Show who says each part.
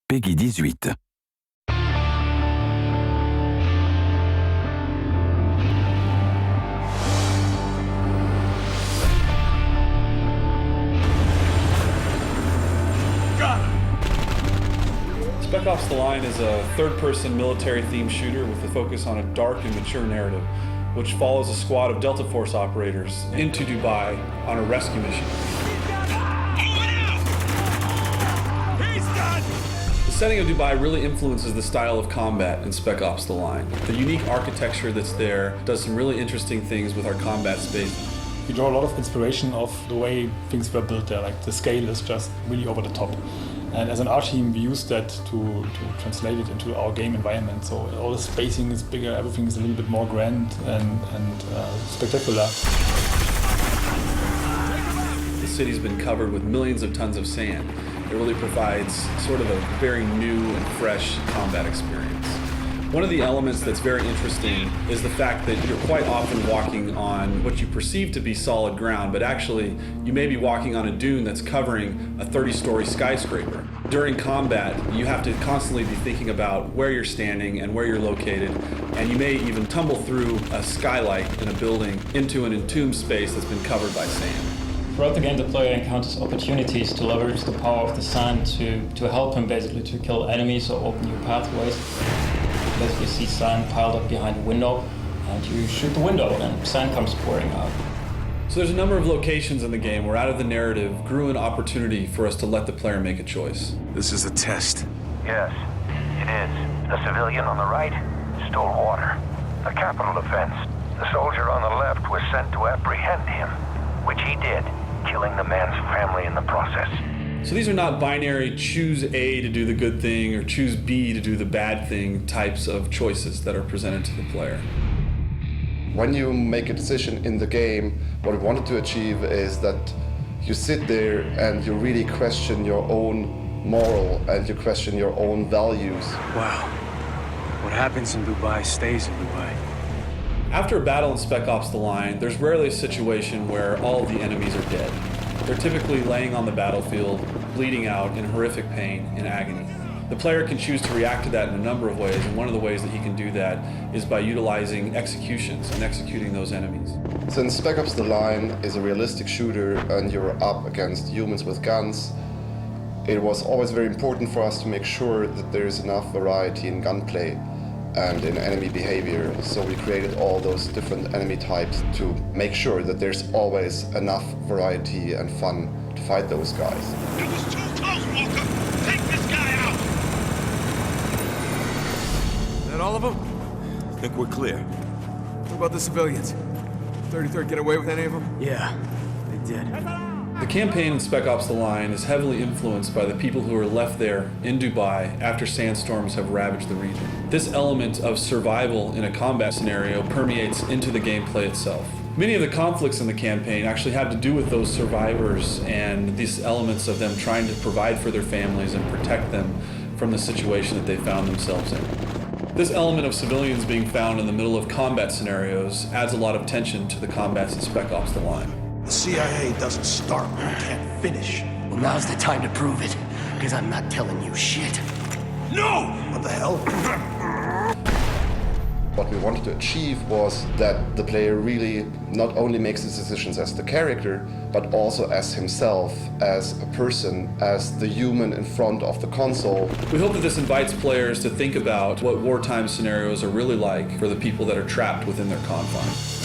Speaker 1: Peggy 18.
Speaker 2: Spec Ops The Line is a third-person military-themed shooter with a focus on a dark and mature narrative, which follows a squad of Delta Force operators into Dubai on a rescue mission. The setting of Dubai really influences the style of combat in Spec Ops The Line. The unique architecture that's there does some really interesting things with our combat space.
Speaker 3: We draw a lot of inspiration of the way things were built there, like the scale is just really over the top. And as an art team, we use that to translate it into our game environment. So all the spacing is bigger, everything is a little bit more grand and spectacular.
Speaker 2: The city's been covered with millions of tons of sand. It really provides sort of a very new and fresh combat experience. One of the elements that's very interesting is the fact that you're quite often walking on what you perceive to be solid ground, but actually you may be walking on a dune that's covering a 30-story skyscraper. During combat, you have to constantly be thinking about where you're standing and where you're located, and you may even tumble through a skylight in a building into an entombed space that's been covered by sand.
Speaker 4: Throughout the game, the player encounters opportunities to leverage the power of the sand to help him basically to kill enemies or open new pathways. You see sand piled up behind a window, and you shoot the window, and sand comes pouring out.
Speaker 2: So there's a number of locations in the game where out of the narrative grew an opportunity for us to let the player make a choice.
Speaker 5: This is a test.
Speaker 6: Yes, it is. The civilian on the right stole water. A capital offense. The soldier on the left was sent to apprehend him, which he did, killing the man's family in the process.
Speaker 2: So these are not binary choose A to do the good thing or choose B to do the bad thing types of choices that are presented to the player.
Speaker 7: When you make a decision in the game, what we wanted to achieve is that you sit there and you really question your own moral and you question your own values.
Speaker 5: Wow. What happens in Dubai stays in Dubai.
Speaker 2: After a battle in Spec Ops The Line, there's rarely a situation where all of the enemies are dead. They're typically laying on the battlefield, bleeding out in horrific pain and agony. The player can choose to react to that in a number of ways, and one of the ways that he can do that is by utilizing executions and executing those enemies.
Speaker 7: Since Spec Ops The Line is a realistic shooter and you're up against humans with guns, it was always very important for us to make sure that there's enough variety in gunplay and in enemy behavior. So we created all those different enemy types to make sure that there's always enough variety and fun to fight those guys.
Speaker 8: It was too close, Walker! Take this guy out!
Speaker 5: Is that all of them?
Speaker 9: I think we're clear.
Speaker 5: What about the civilians? 33rd get away with any of them?
Speaker 9: Yeah, they did.
Speaker 2: The campaign in Spec Ops The Line is heavily influenced by the people who are left there in Dubai after sandstorms have ravaged the region. This element of survival in a combat scenario permeates into the gameplay itself. Many of the conflicts in the campaign actually had to do with those survivors and these elements of them trying to provide for their families and protect them from the situation that they found themselves in. This element of civilians being found in the middle of combat scenarios adds a lot of tension to the combats in Spec Ops The Line.
Speaker 8: The CIA doesn't start when it can't finish.
Speaker 10: Well, now's the time to prove it, because I'm not telling you shit.
Speaker 8: No! What the hell?
Speaker 7: What we wanted to achieve was that the player really not only makes his decisions as the character, but also as himself, as a person, as the human in front of the console.
Speaker 2: We hope that this invites players to think about what wartime scenarios are really like for the people that are trapped within their confines.